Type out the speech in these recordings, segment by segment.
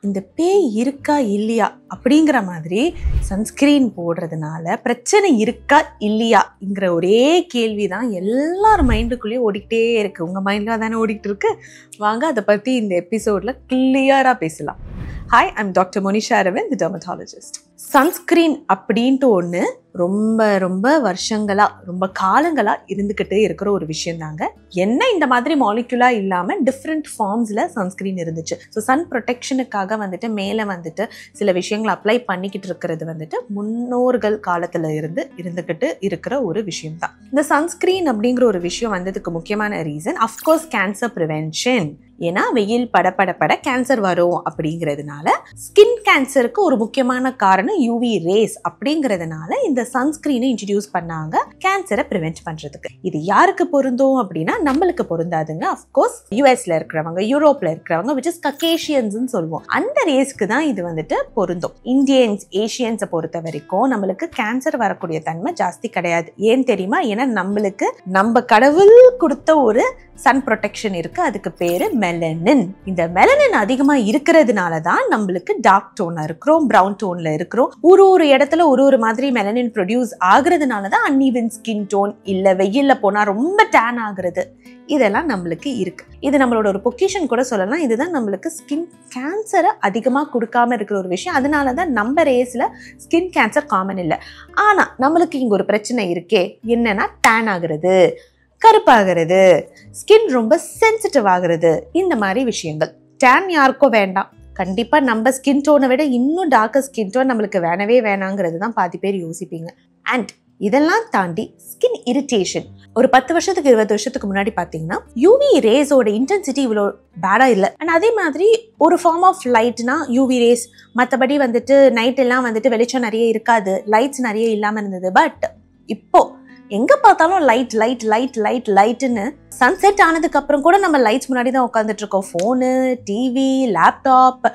இந்த பேய் இருக்கா இல்லையா அப்படிங்கிற மாதிரி சன்ஸ்கிரீன் போடுறதுனால பிரச்சனை இருக்கா இல்லையாங்கிற ஒரே கேள்வி தான் எல்லார் மைண்டுக்குள்ளேயும் ஓடிக்கிட்டே இருக்குது. உங்கள் மைண்டில் தானே ஓடிக்கிட்டு இருக்கு. வாங்க அதை பற்றி இந்த எபிசோடில் கிளியராக பேசலாம். Hi, I'm doctor Monisha Aravind, dermatologist. Sunscreen அப்படின்ட்டு ஒன்று ரொம்ப ரொம்ப வருஷங்களாக ரொம்ப காலங்களாக இருந்துக்கிட்டே இருக்கிற ஒரு விஷயம் தாங்க. என்ன இந்த மாதிரி மாலிக்யூலாக இல்லாமல் டிஃப்ரெண்ட் ஃபார்ம்ஸில் சன்ஸ்கிரீன் இருந்துச்சு. ஸோ சன் ப்ரொடெக்ஷனுக்காக வந்துட்டு மேலே வந்துட்டு சில விஷயங்களை அப்ளை பண்ணிக்கிட்டு இருக்கிறது வந்துட்டு முன்னோர்கள் காலத்தில் இருந்துக்கிட்டு இருக்கிற ஒரு விஷயம் தான். இந்த சன்ஸ்கிரீன் அப்படிங்கிற ஒரு விஷயம் வந்ததுக்கு முக்கியமான ரீசன் அஃப்கோர்ஸ் கேன்சர் ப்ரிவென்ஷன். ஏன்னா வெயில் பட கேன்சர் வரும் அப்படிங்கிறதுனால, ஸ்கின் கேன்சருக்கு ஒரு முக்கியமான காரணம் யூவி ரேஸ் அப்படிங்கிறதுனால இந்த சன்ஸ்கிரீனை இன்ட்ரடியூஸ் பண்ணாங்க கேன்சரை ப்ரிவென்ட் பண்றதுக்கு. இது யாருக்கு பொருந்தும் அப்படின்னா நம்மளுக்கு பொருந்தாதுங்க. அஃப்கோர்ஸ் யூஎஸ்ல இருக்கிறவங்க, யூரோப்ல இருக்கிறவங்க, விச் இஸ் கக்கேஷியன்ஸ் சொல்லுவோம், அந்த ரேஸ்க்கு தான் இது வந்துட்டு பொருந்தும். இந்தியன்ஸ், ஏஷியன்ஸை பொறுத்த வரைக்கும் நம்மளுக்கு கேன்சர் வரக்கூடிய தன்மை ஜாஸ்தி கிடையாது. ஏன் தெரியுமா? ஏன்னா நம்மளுக்கு நம்ம கடவுள் கொடுத்த ஒரு சன் ப்ரொடெக்ஷன் இருக்கு. அதுக்கு பேரு மெலனின். இந்த மெலனின் அதிகமா இருக்கிறதுனால தான் நம்மளுக்கு டார்க் டோன்ல இருக்கிறோம், பிரவுன் டோன்ல இருக்கிறோம். ஒரு இடத்துல ஒரு மாதிரி மெலனின் ப்ரொடியூஸ் ஆகுறதுனால தான் அன்ஈவன் ஸ்கின் டோன், இல்ல வெயில்ல போனா ரொம்ப டேன் ஆகுறது, இதெல்லாம் நம்மளுக்கு இருக்கு. இது நம்மளோட ஒரு பொக்கிஷன் கூட சொல்லலாம். இதுதான் நம்மளுக்கு ஸ்கின் கேன்சரை அதிகமா கொடுக்காம இருக்கிற ஒரு விஷயம். அதனாலதான் நம்ம ரேஸ்ல ஸ்கின் கேன்சர் காமன் இல்லை. ஆனா நம்மளுக்கு இங்க ஒரு பிரச்சனை இருக்கே, என்னன்னா டேன் ஆகுறது, கருப்பாகிறது, ஸ்கின் ரொம்ப சென்சிட்டிவ் ஆகுறது, இந்த மாதிரி விஷயங்கள். டேன் யாருக்கும் வேண்டாம். கண்டிப்பா நம்ம ஸ்கின் டோனை விட இன்னும் டார்க்கர் ஸ்கின் டோன் நம்மளுக்கு வேணவே வேணாங்கிறது தான் பாதி பேர் யோசிப்பீங்க. அண்ட் இதெல்லாம் தாண்டி ஸ்கின் இரிட்டேஷன் ஒரு 10 வருஷத்துக்கு 20 வருஷத்துக்கு முன்னாடி பார்த்தீங்கன்னா யூவி ரேஸோட இன்டென்சிட்டி இவ்வளோ பேடா இல்லை. அண்ட் அதே மாதிரி ஒரு ஃபார்ம் ஆஃப் லைட்னா யூவி ரேஸ், மற்றபடி வந்துட்டு நைட் எல்லாம் வந்துட்டு வெளிச்சம் நிறைய இருக்காது, லைட்ஸ் நிறைய இல்லாமல் இருந்தது. பட் இப்போ எங்க பார்த்தாலும் லைட் லைட் லைட் லைட் லைட்டுன்னு, சன்செட் ஆனதுக்கு அப்புறம் கூட நம்ம லைட்ஸ் முன்னாடி தான் உட்காந்துட்டு இருக்கோம். ஃபோனு, டிவி, லேப்டாப்,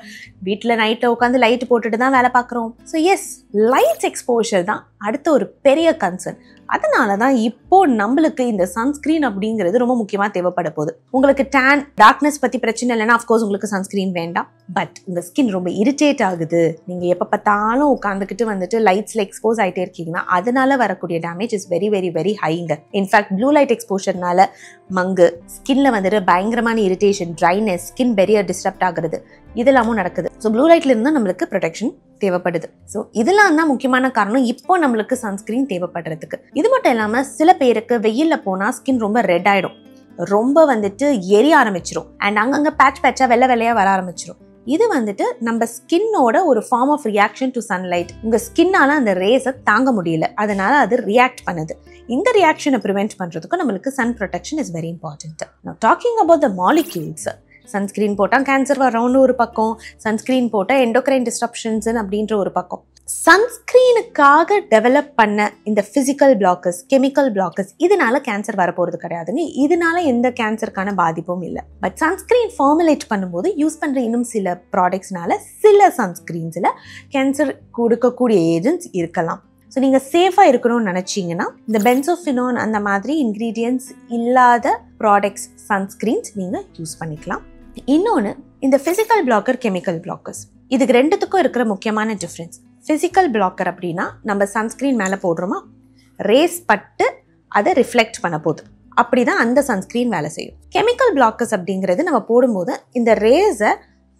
வீட்டில் நைட்டை உட்காந்து லைட் போட்டுட்டு தான் வேலை பார்க்குறோம். ஸோ எஸ், லைட்ஸ் எக்ஸ்போஷர் தான் அடுத்த ஒரு பெரிய கன்சர்ன். அதனால தான் இப்போ நம்மளுக்கு இந்த சன்ஸ்கிரீன் அப்படிங்கிறது ரொம்ப முக்கியமாக தேவைப்பட போகுது. உங்களுக்கு டேன், டார்க்னஸ் பற்றி பிரச்சனை இல்லைன்னா அஃப்கோர்ஸ் உங்களுக்கு சன்ஸ்கிரீன் வேண்டாம். பட் உங்கள் ஸ்கின் ரொம்ப இரிட்டேட் ஆகுது, நீங்கள் எப்போ பார்த்தாலும் உட்காந்துக்கிட்டு வந்துட்டு லைட்ஸில் எக்ஸ்போஸ் ஆகிட்டே இருக்கீங்கன்னா அதனால வரக்கூடிய damage is very very very ஹைங்க. இன்ஃபேக்ட் ப்ளூ லைட் எக்ஸ்போஷர்னால மங்கு, ஸ்கின்ல வந்துட்டு பயங்கரமான irritation, dryness, skin barrier disturbed ஆகுறது, இதெல்லாமும் நடக்குது. ஸோ ப்ளூ லைட்ல இருந்து நம்மளுக்கு ப்ரொடெக்ஷன் தேவைப்படுது. ஸோ இதெல்லாம் தான் முக்கியமான காரணம் இப்போ நம்மளுக்கு சன்ஸ்கிரீன் தேவைப்படுறதுக்கு. இது மட்டும் இல்லாமல் சில பேருக்கு வெயில்ல போனால் ஸ்கின் ரொம்ப ரெட் ஆயிடும், ரொம்ப வந்துட்டு எரிய ஆரம்பிச்சிடும், அண்ட் அங்கங்கே பேட்சா வெள்ளையா வர ஆரம்பிச்சிடும். இது வந்துட்டு நம்ம ஸ்கின்னோட ஒரு form of reaction to sunlight. உங்க ஸ்கின்னால அந்த ரேஸை தாங்க முடியல, அதனால அது ரியாக்ட் பண்ணுது. இந்த ரியாக்ஷனை ப்ரிவென்ட் பண்றதுக்கு நம்மளுக்கு sun protection is very important. நான் talking about the molecules. Sunscreen போட்டால் கேன்சர் வரோன்னு ஒரு பக்கம், சன்ஸ்கிரீன் போட்டால் எண்டோக்ரைன் டிஸ்ட்ரப்ஷன்ஸ் அப்படின்ற ஒரு பக்கம். சன்ஸ்கிரீனுக்காக டெவலப் பண்ண இந்த பிசிக்கல் பிளாக்கர்ஸ், கெமிக்கல் பிளாக்கர்ஸ், இதனால கேன்சர் வரப்போறது கிடையாதுங்க. இதனால எந்த கேன்சருக்கான பாதிப்பும் இல்லை. பட் சன்ஸ்கிரீன் ஃபார்முலேட் பண்ணும்போது யூஸ் பண்ற இன்னும் சில ப்ராடக்ட்ஸ்னால சில சன்ஸ்கிரீன்ஸ்ல கேன்சர் கொடுக்கக்கூடிய ஏஜென்ட்ஸ் இருக்கலாம். ஸோ நீங்கள் சேஃபாக இருக்கணும்னு நினச்சிங்கன்னா இந்த பென்சோஃபினோன் அந்த மாதிரி இன்க்ரீடியன்ட்ஸ் இல்லாத ப்ராடக்ட்ஸ், சன்ஸ்கிரீன்ஸ் நீங்கள் யூஸ் பண்ணிக்கலாம். இன்னொன்று, இந்த ஃபிசிக்கல் பிளாக்கர், கெமிக்கல் பிளாக்கர்ஸ், இதுக்கு ரெண்டுத்துக்கும் இருக்கிற முக்கியமான டிஃப்ரென்ஸ். ஃபிசிக்கல் பிளாக்கர் அப்படின்னா நம்ம சன்ஸ்கிரீன் மேலே போடுறோமா, ரேஸ் பட்டு அதை ரிஃப்ளெக்ட் பண்ண போகுது, அப்படிதான் அந்த சன்ஸ்கிரீன் வேலை செய்யும். கெமிக்கல் பிளாக்கர்ஸ் அப்படிங்கிறது நம்ம போடும்போது இந்த ரேஸை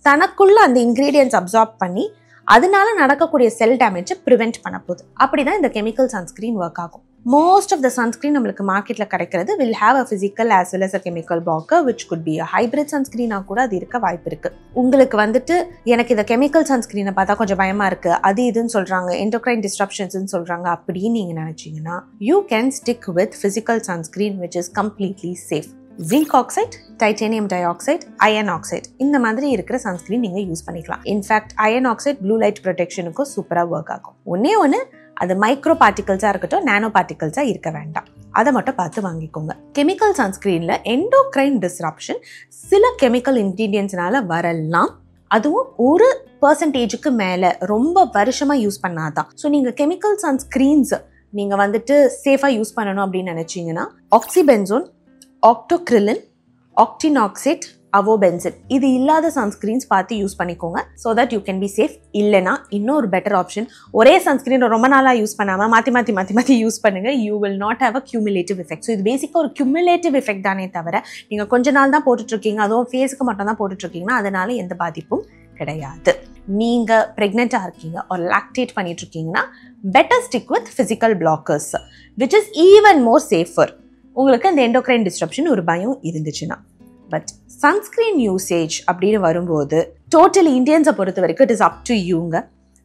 தனக்குள்ள அந்த இன்க்ரீடியன்ட்ஸ் அப்சார்ப் பண்ணி அதனால நடக்கக்கூடிய செல் டேமேஜை ப்ரிவென்ட் பண்ண போகுது. அப்படிதான் இந்த கெமிக்கல் சன்ஸ்கிரீன் ஒர்க் ஆகும். மோஸ்ட் ஆஃப் த சன்ஸ்கிரீன் நம்மளுக்கு மார்க்கெட்ல கிடைக்கிறது will have a physical as well as a chemical blocker which could be a hybrid sunscreen-ஆ கூட அது இருக்க வாய்ப்பு இருக்கு. உங்களுக்கு வந்துட்டு எனக்கு இந்த கெமிக்கல் சன்ஸ்கிரீனை பார்த்தா கொஞ்சம் பயமா இருக்கு, அது இதுன்னு சொல்றாங்க, எண்டோக்ரைன் டிஸ்ட்ரப்ஷன்ஸ்னு சொல்றாங்க அப்படின்னு நீங்க நினைச்சீங்கன்னா you can stick with physical sunscreen which is completely safe. Zinc oxide, titanium dioxide, iron oxide, இந்த மாதிரி இருக்கிற சன்ஸ்கிரீன் நீங்க யூஸ் பண்ணிக்கலாம். In fact iron oxide blue light ப்ரொடெக்ஷனுக்கும் சூப்பராக ஒர்க் ஆகும். ஒன்று அது மைக்ரோ பார்ட்டிகல்ஸாக இருக்கட்டும், நானோ பார்ட்டிகல்ஸாக இருக்க வேண்டாம், அதை மட்டும் பார்த்து வாங்கிக்கோங்க. கெமிக்கல் சன்ஸ்கிரீனில் எண்டோக்ரைன் டிஸ்ரப்ஷன் சில கெமிக்கல் இன்க்ரீடியன்ட்ஸ்னால வரலாம். அதுவும் ஒரு பர்சன்டேஜுக்கு மேலே ரொம்ப வருஷமாக யூஸ் பண்ணாதான். ஸோ நீங்கள் கெமிக்கல் சன்ஸ்கிரீன்ஸ் நீங்கள் வந்துட்டு சேஃபாக யூஸ் பண்ணணும் அப்படின்னு நினச்சிங்கன்னா ஆக்சிபென்சோன், ஆக்டோக்ரிலின், ஆக்டினாக்சேட், அவோபென்சின் இது இல்லாத சன்ஸ்கிரீன்ஸ் பார்த்து யூஸ் பண்ணிக்கோங்க so that you can be safe. இல்லைனா இன்னொரு பெட்டர் ஆப்ஷன், ஒரே சன்ஸ்கிரீன் ரொம்ப நாளாக யூஸ் பண்ணாமல் மாற்றி யூஸ் பண்ணுங்க. You will not have a cumulative effect. So இது பேசிக்காக ஒரு கியூமுலேட்டிவ் எஃபெக்ட் தானே தவிர நீங்கள் கொஞ்ச நாள் தான் போட்டுட்ருக்கீங்க, அதுவும் ஃபேஸுக்கு மட்டும் தான் போட்டுட்ருக்கீங்கன்னா அதனால எந்த பாதிப்பும் கிடையாது. நீங்கள் ப்ரெக்னெண்ட்டாக இருக்கீங்க ஒரு லாக்டேட் பண்ணிட்டு இருக்கீங்கன்னா better stick with physical blockers which is even more safer. உங்களுக்கு அந்த எண்டோக்ரைன் டிஸ்ட்ரப்ஷன் ஒரு பயம் இருந்துச்சுன்னா. பட் சன்ஸ்கிரீன் யூசேஜ் அப்படின்னு வரும்போது டோட்டலி இந்தியன்ஸை பொறுத்த வரைக்கும் இட் இஸ் அப் டு யூங்க.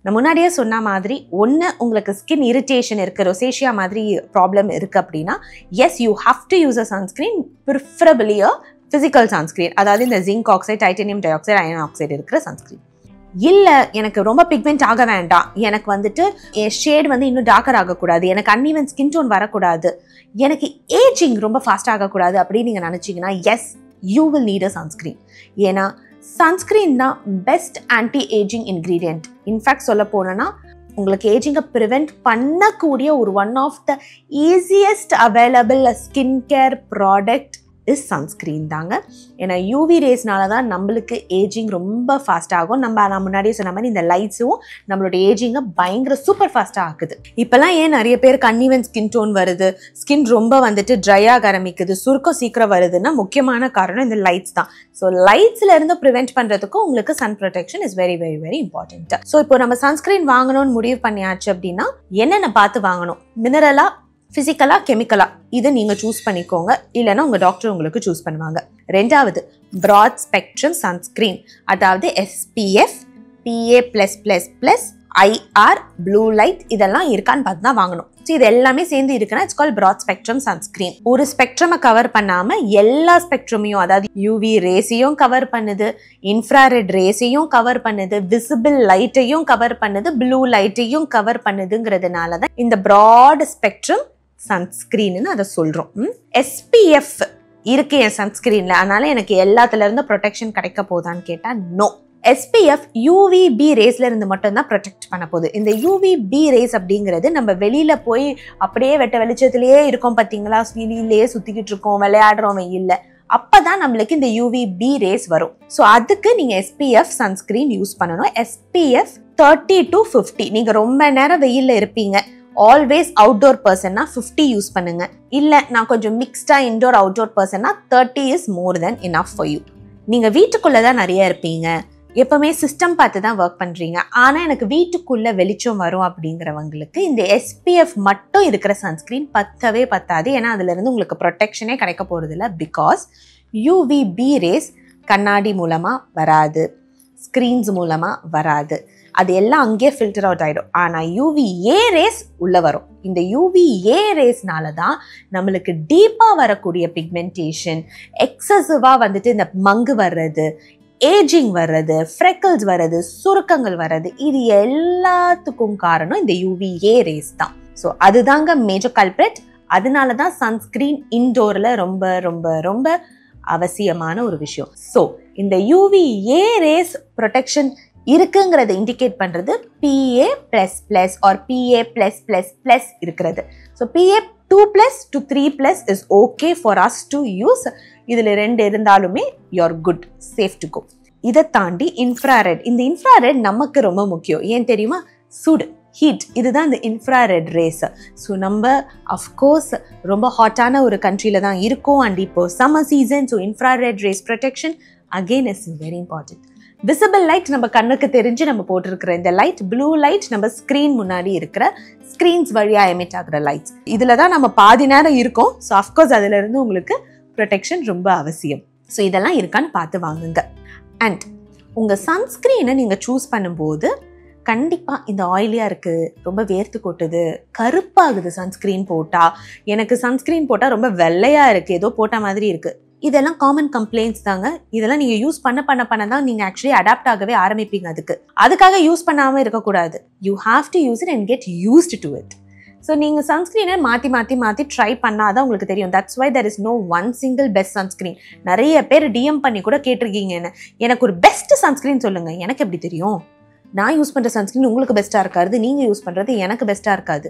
நான் முன்னாடியே சொன்ன மாதிரி ஒன்று உங்களுக்கு ஸ்கின் இரிட்டேஷன் இருக்குது, ரொசேஷியா மாதிரி ப்ராப்ளம் இருக்குது அப்படின்னா yes you have to use a sunscreen, preferably a physical sunscreen, அதாவது இந்த zinc oxide, titanium dioxide, iron oxide இருக்கிற சன்ஸ்கிரீன். இல்லை எனக்கு ரொம்ப பிக்மெண்ட் ஆக வேண்டாம், எனக்கு வந்துட்டு என் ஷேட் இன்னும் டார்க்கர் ஆகக்கூடாது, எனக்கு அன்இவன் ஸ்கின் டோன் வரக்கூடாது, எனக்கு ஏஜிங் ரொம்ப ஃபாஸ்ட் ஆகக்கூடாது அப்படின்னு நீங்கள் நினச்சிங்கன்னா yes you will need a sunscreen. ஏன்னா சன்ஸ்கிரீன் தான் best anti ageing ingredient. In fact சொல்ல போனோன்னா உங்களுக்கு ஏஜிங்கை ப்ரிவெண்ட் பண்ணக்கூடிய ஒரு one of the easiest available skin care product is sunscreen தாங்க. ஏன்னா யூவி ரேஸ்னால தான் நம்மளுக்கு ஏஜிங் ரொம்ப ஃபாஸ்ட் ஆகும். நான் முன்னாடியே சொன்ன மாதிரி இந்த லைட்ஸும் நம்மளோட ஏஜிங்கை பயங்கர சூப்பர் ஃபாஸ்ட்டாக ஆக்குது. இப்போல்லாம் ஏன் நிறைய பேருக்கு அன்இவன் ஸ்கின் டோன் வருது, ஸ்கின் ரொம்ப ட்ரை ஆக ஆரம்பிக்குது, சுருக்கம் சீக்கிரம் வருதுன்னா முக்கியமான காரணம் இந்த லைட்ஸ் தான். ஸோ லைட்ஸ்ல இருந்து ப்ரிவெண்ட் பண்ணுறதுக்கும் உங்களுக்கு sun protection is very very very important. So இப்போ நம்ம சன்ஸ்கிரீன் வாங்கணும்னு முடிவு பண்ணியாச்சு அப்படின்னா என்னென்ன பார்த்து வாங்கணும், மினரலா, ஃபிசிக்கலா, கெமிக்கலா, இதை நீங்கள் சூஸ் பண்ணிக்கோங்க. இல்லைன்னா உங்கள் டாக்டர் உங்களுக்கு சூஸ் பண்ணுவாங்க. ரெண்டாவது ப்ராட் ஸ்பெக்ட்ரம் சன்ஸ்கிரீன், அதாவது SPF, PA+++, IR, blue light இதெல்லாம் இருக்கான்னு பார்த்து தான் வாங்கணும். ஸோ இது எல்லாமே சேர்ந்து இருக்குன்னா it's call broad spectrum sunscreen. ஒரு ஸ்பெக்ட்ரமை கவர் பண்ணாமல் எல்லா ஸ்பெக்ட்ரமையும், அதாவது யூவி ரேஸையும் கவர் பண்ணுது, இன்ஃப்ராரெட் ரேஸையும் கவர் பண்ணுது, விசிபிள் லைட்டையும் கவர் பண்ணுது, ப்ளூ லைட்டையும் கவர் பண்ணுதுங்கிறதுனால தான் இந்த ப்ராட் ஸ்பெக்ட்ரம் சன்ஸ்கிரீன்னு அதை சொல்கிறோம். SPF இருக்கு என் சன்ஸ்கிரீனில், அதனால எனக்கு எல்லாத்துல இருந்து ப்ரொடெக்ஷன் கிடைக்க போதான்னு கேட்டால் நோ. SPF UVB ரேஸ்ல இருந்து மட்டும்தான் ப்ரொடெக்ட் பண்ண போகுது. இந்த UVB ரேஸ் அப்படிங்கிறது நம்ம வெளியில போய் அப்படியே வெட்ட வெளிச்சத்திலேயே இருக்கோம் பார்த்தீங்களா, வெளியிலேயே சுத்திக்கிட்டு இருக்கோம், விளையாடுறோம் வெயில்ல, அப்பதான் நம்மளுக்கு இந்த UVB ரேஸ் வரும். ஸோ அதுக்கு நீங்க SPF சன்ஸ்கிரீன் யூஸ் பண்ணணும். SPF 30 to 50. நீங்க ரொம்ப நேரம் வெயில்ல இருப்பீங்க, ஆல்வேஸ் அவுட்டோர் பர்சன்னா 50 யூஸ் பண்ணுங்க. இல்லை நான் கொஞ்சம் மிக்ஸ்டா இன்டோர் அவுட்டோர் பர்சன்னா 30 is more than enough for you. நீங்க வீட்டுக்குள்ளதான் நிறைய இருப்பீங்க, எப்பவுமே சிஸ்டம் பார்த்து தான் ஒர்க் பண்றீங்க, ஆனா எனக்கு வீட்டுக்குள்ள வெளிச்சம் வரும் அப்படிங்கிறவங்களுக்கு இந்த SPF மட்டும் இருக்கிற சன்ஸ்கிரீன் பத்தவே பத்தாது. ஏன்னா அதுல இருந்து உங்களுக்கு ப்ரொடெக்ஷனே கிடைக்க போறது இல்லை. பிகாஸ் UVB ரேஸ் கண்ணாடி மூலமா வராது, ஸ்கிரீன்ஸ் மூலமா வராது, அது எல்லாம் அங்கேயே ஃபில்டர் அவுட் ஆகிடும். ஆனால் UVA ரேஸ் உள்ளே வரும். இந்த UVA ரேஸ்னால தான் நம்மளுக்கு டீப்பாக வரக்கூடிய பிக்மெண்டேஷன், எக்ஸசிவாக இந்த மங்கு வர்றது, ஏஜிங் வர்றது, ஃப்ரெக்கல்ஸ் வர்றது, சுருக்கங்கள் வர்றது, இது எல்லாத்துக்கும் காரணம் இந்த UVA ரேஸ் தான். ஸோ அதுதாங்க மேஜர் கல்பிரேட். அதனால தான் சன்ஸ்கிரீன் இன்டோரில் ரொம்ப ரொம்ப ரொம்ப அவசியமான ஒரு விஷயம். ஸோ இந்த UVA ரேஸ் ப்ரொடெக்ஷன் இருக்குங்கிறத இண்டிகேட் பண்றது PA++ or PA+++ இருக்கிறது. So PA2+ to 3+ is okay for us to use. இதுல 2 இருந்தாலுமே you're good, safe to go. இதை தாண்டி இன்ஃப்ராரெட், இந்த இன்ஃப்ராரெட் நமக்கு ரொம்ப முக்கியம். ஏன் தெரியுமா? சூடு, ஹீட், இதுதான் இந்த இன்ஃப்ராரெட் ரேஸ். ஸோ நம்ம அஃப்கோர்ஸ் ரொம்ப ஹாட்டான ஒரு கண்ட்ரியில தான் இருக்கோம், அண்ட் இப்போ summer season. So infrared race protection again is very important. Visible light நம்ம கண்ணுக்கு தெரிஞ்சு நம்ம போட்டிருக்கிற இந்த லைட், ப்ளூ லைட் நம்ம ஸ்க்ரீன் முன்னாடி இருக்கிற ஸ்க்ரீன்ஸ் வழியாக எமிட் ஆகிற லைட்ஸ், இதில் தான் நம்ம பாதி நேரம் இருக்கோம். ஸோ அஃப்கோர்ஸ் அதில் இருந்து உங்களுக்கு ப்ரொடெக்ஷன் ரொம்ப அவசியம். ஸோ இதெல்லாம் இருக்கான்னு பார்த்து வாங்குங்க. அண்ட் உங்கள் சன்ஸ்க்ரீனை நீங்கள் சூஸ் பண்ணும்போது கண்டிப்பாக இந்த ஆயிலியாக இருக்குது, ரொம்ப வேர்த்து கொட்டுது, கருப்பாகுது சன்ஸ்க்ரீன் போட்டால், எனக்கு சன்ஸ்க்ரீன் போட்டால் ரொம்ப வெள்ளையாக இருக்குது, ஏதோ போட்ட மாதிரி இருக்குது, இதெல்லாம் காமன் கம்ப்ளைண்ட்ஸ் தாங்க. இதெல்லாம் நீங்கள் யூஸ் பண்ண தான் நீங்கள் ஆக்சுவலி அடாப்ட் ஆகவே ஆரம்பிப்பீங்க. அதுக்காக யூஸ் பண்ணாமல் இருக்கக்கூடாது. You have to use it and get used to it. So நீங்கள் சன்ஸ்க்ரீனை மாற்றி ட்ரை பண்ணாதான் உங்களுக்கு தெரியும். That's why there is no one single best sunscreen. நிறைய பேர் DM பண்ணி கூட கேட்டிருக்கீங்க, எனக்கு ஒரு பெஸ்ட் சன்ஸ்க்ரீன் சொல்லுங்கள். எனக்கு எப்படி தெரியும்? நான் யூஸ் பண்ணுற சன்ஸ்க்ரீன் உங்களுக்கு பெஸ்ட்டாக இருக்காது, நீங்கள் யூஸ் பண்ணுறது எனக்கு பெஸ்ட்டாக இருக்காது.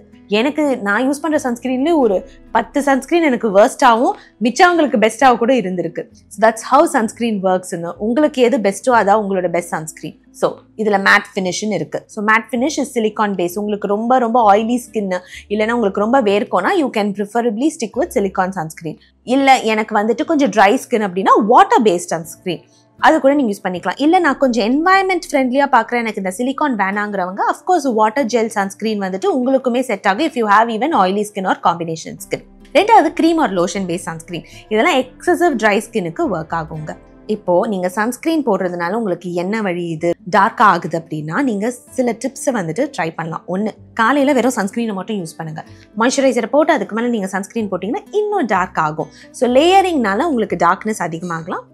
நான் யூஸ் பண்ணுற சன்ஸ்க்ரீன்லேயே ஒரு 10 சன்ஸ்க்ரீன் எனக்கு வேர்ஸ்ட்டாகவும் மிச்சவங்களுக்கு பெஸ்ட்டாக கூட இருந்திருக்கு. ஸோ தட்ஸ் ஹவு சன்ஸ்க்ரீன் ஒர்க்ஸ்ன்னு. உங்களுக்கு எது பெஸ்ட்டோ அதான் உங்களோட பெஸ்ட் சன்ஸ்க்ரீன். ஸோ இதில் மேட் ஃபினிஷ்னு இருக்குது. So matte finish is silicone base. உங்களுக்கு ரொம்ப ரொம்ப ஆயிலி ஸ்கின் இல்லைன்னா உங்களுக்கு ரொம்ப வேர்க்கோனா you can preferably stick with silicone sunscreen. இல்லை எனக்கு வந்துட்டு கொஞ்சம் ட்ரை ஸ்கின் அப்படின்னா வாட்டர் பேஸ்ட் சன்ஸ்க்ரீன் அது கூட நீங்கள் யூஸ் பண்ணிக்கலாம். இல்லை நான் கொஞ்சம் என்வாயன்மெண்ட் ஃப்ரெண்ட்லியாக பார்க்குறேன், எனக்கு இந்த சிலிகான் வேணாங்கிறவங்க அஃப்கோர்ஸ் வாட்டர் ஜெல் சன்ஸ்க்ரீன் வந்துட்டு உங்களுக்குமே செட் ஆகும் if you have even oily skin or combination skin. ரெண்டாவது cream or lotion based sunscreen. இதெல்லாம் எக்ஸசிவ் ட்ரை ஸ்கின்னுக்கு ஒர்க் ஆகுங்க. இப்போது நீங்கள் சன்ஸ்க்ரீன் போடுறதுனால உங்களுக்கு என்ன வழி இது டார்க்காக ஆகுது அப்படின்னா நீங்கள் சில டிப்ஸை வந்துட்டு ட்ரை பண்ணலாம். ஒன்று, காலையில் வெறும் சன்ஸ்க்ரீனை மட்டும் யூஸ் பண்ணுங்கள். மாய்ஸ்சரைசரை போட்டு அதுக்கு மேலே நீங்கள் சன்ஸ்க்ரீன் போட்டிங்கன்னா இன்னும் டார்க் ஆகும். ஸோ லேயரிங்னால உங்களுக்கு டார்க்னஸ் அதிகமாகலாம்.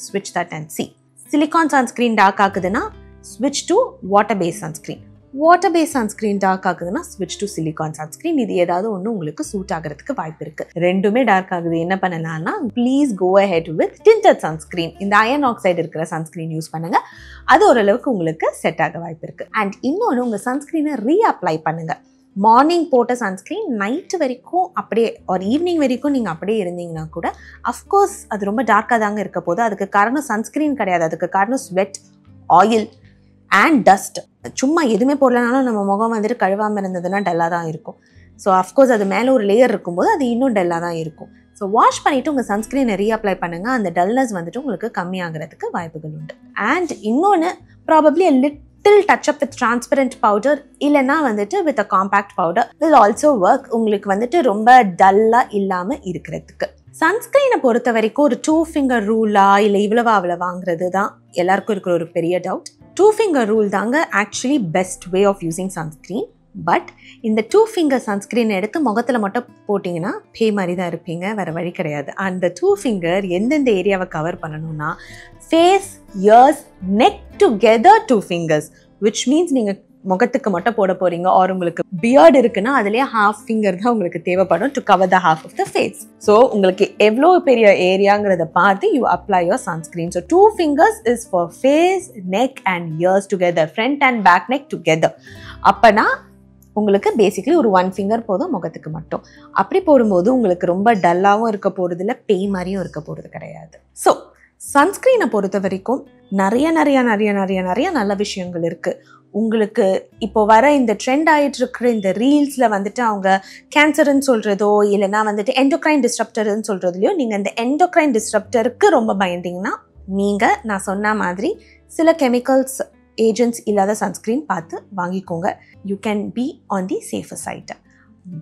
Switch that and see. Silicone sunscreen dark ஆகுதுன்னா switch to water based sunscreen. Water based sunscreen dark ஆகுதுன்னா switch to silicone sunscreen. இது ஏதாவது ஒன்று உங்களுக்கு சூட் ஆகிறதுக்கு வாய்ப்பு இருக்கு. ரெண்டுமே டார்க் ஆகுது, என்ன பண்ணலாம்னா please go ahead with tinted sunscreen. இந்த அயன் ஆக்சைடு இருக்கிற சன்ஸ்கிரீன் யூஸ் பண்ணுங்க. அது ஓரளவுக்கு உங்களுக்கு செட் ஆக வாய்ப்பு இருக்கு. அண்ட் இன்னொன்று, உங்கள் சன்ஸ்கிரீனை ரீஅப்ளை பண்ணுங்க. மார்னிங் போட்ட சன்ஸ்க்ரீன் நைட்டு வரைக்கும் அப்படியே ஒரு ஈவினிங் வரைக்கும் நீங்கள் அப்படியே இருந்தீங்கன்னா கூட அஃப்கோர்ஸ் அது ரொம்ப டார்க்காக தாங்க இருக்க போது. அதுக்கு காரணம் சன்ஸ்க்ரீன் கிடையாது, அதுக்கு காரணம் ஸ்வெட், ஆயில் அண்ட் டஸ்ட். சும்மா எதுவுமே போடலனாலும் நம்ம முகம் வந்துட்டு கழுவாமல் இருந்ததுன்னா டல்லாக தான் இருக்கும். ஸோ அஃப்கோர்ஸ் அது மேலே ஒரு லேயர் இருக்கும்போது அது இன்னும் டல்லாக தான் இருக்கும். ஸோ வாஷ் பண்ணிவிட்டு உங்கள் சன்ஸ்க்ரீனை ரீஅப்ளை பண்ணுங்கள். அந்த டல்னஸ் வந்துட்டு உங்களுக்கு கம்மியாகிறதுக்கு வாய்ப்புகள் உண்டு. அண்ட் இன்னொன்று, probably touch up with transparent powder இல்லைன்னா வந்துட்டு with a compact powder will also work. உங்களுக்கு வந்துட்டு ரொம்ப டல்லா இல்லாமல் இருக்கிறதுக்கு. சன்ஸ்கிரீனை பொறுத்த வரைக்கும் ஒரு 2 finger ரூலா இல்லை இவ்வளவா அவ்வளோ வாங்குறது தான் எல்லாருக்கும் இருக்கிற ஒரு பெரிய டவுட். 2 finger ரூல் தாங்க actually best way of using sunscreen. But இந்த 2 finger சன்ஸ்கிரீன் எடுத்து முகத்தில் மட்டும் போட்டிங்கன்னா பே மாதிரி தான் இருப்பீங்க, வேறு வழி கிடையாது. அந்த 2 finger எந்தெந்த ஏரியாவை கவர் பண்ணணும்னா face, ears, neck together 2 fingers, which means நீங்கள் முகத்துக்கு மட்டும் போட போகிறீங்க ஆர் உங்களுக்கு பியர்டு இருக்குன்னா அதுலேயே half finger தான் உங்களுக்கு தேவைப்படும் to cover the half of the face. So உங்களுக்கு எவ்வளோ பெரிய ஏரியாங்கிறத பார்த்து you apply your sunscreen. So 2 fingers is for face, neck and ears together, front and back neck together. அப்போனா உங்களுக்கு பேசிக்கலி ஒரு 1 finger போதும் முகத்துக்கு மட்டும். அப்படி போடும்போது உங்களுக்கு ரொம்ப டல்லாகவும் இருக்க போகிறது இல்லை, பேய் மாதிரியும் இருக்க போகிறது கிடையாது. ஸோ சன்ஸ்கிரீனை பொறுத்த வரைக்கும் நிறைய நிறைய நிறைய நிறைய நிறைய நல்ல விஷயங்கள் இருக்குது. உங்களுக்கு இப்போ வர இந்த ட்ரெண்ட் ஆகிட்டு இருக்கிற இந்த ரீல்ஸில் வந்துட்டு அவங்க கேன்சர்ன்னு சொல்கிறதோ இல்லைனா வந்துட்டு எண்டோக்ரைன் டிஸ்ட்ரப்டர்ன்னு சொல்கிறதுலையோ நீங்கள் இந்த எண்டோக்ரைன் டிஸ்ட்ரப்டருக்கு ரொம்ப பயந்தீங்கன்னா நீங்கள் நான் சொன்ன மாதிரி சில கெமிக்கல்ஸ் ஏஜென்ட்ஸ் இல்லாத சன்ஸ்கிரீன் பார்த்து வாங்கிக்கோங்க. You can be on the safer side.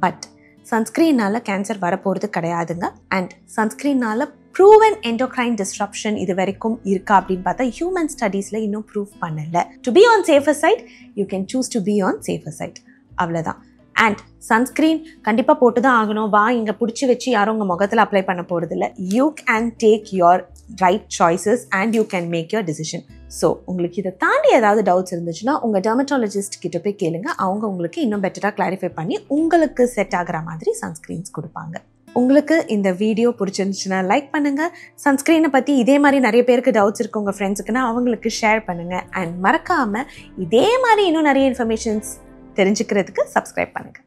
But சன்ஸ்கிரீனால் கேன்சர் வரப்போகிறது கிடையாதுங்க. அண்ட் சன்ஸ்கிரீனால் ப்ரூவன் எண்டோக்ரைன் டிஸ்ட்ரப்ஷன் இது வரைக்கும் இருக்கா அப்படின்னு பார்த்தா ஹியூமன் ஸ்டடீஸில் இன்னும் ப்ரூவ் பண்ணலை. To be on safer side you can choose to be on safer side, அவ்வளோதான். அண்ட் சன்ஸ்கிரீன் கண்டிப்பாக போட்டு தான் ஆகணும், வா இங்கே பிடிச்சி வச்சு யாரும் உங்கள் முகத்தில் அப்ளை பண்ண போகிறதில்ல. You can take your right choices and you can make your decision. So உங்களுக்கு இதை தாண்டி ஏதாவது டவுட்ஸ் இருந்துச்சுன்னா உங்கள் டெர்மட்டாலஜிஸ்ட் கிட்ட போய் கேளுங்க. அவங்க உங்களுக்கு இன்னும் பெட்டராக கிளாரிஃபை பண்ணி உங்களுக்கு செட் ஆகிற மாதிரி சன்ஸ்கிரீன்ஸ் கொடுப்பாங்க. உங்களுக்கு இந்த வீடியோ பிடிச்சிருந்துச்சுன்னா லைக் பண்ணுங்கள். சன்ஸ்கிரீனை பற்றி இதே மாதிரி நிறைய பேருக்கு டவுட்ஸ் இருக்குது உங்கள் ஃப்ரெண்ட்ஸுக்குன்னா அவங்களுக்கு ஷேர் பண்ணுங்கள். அண்ட் மறக்காமல் இதே மாதிரி இன்னும் நிறைய இன்ஃபர்மேஷன்ஸ் தெரிஞ்சுக்கிறதுக்கு சப்ஸ்கிரைப் பண்ணுங்கள்.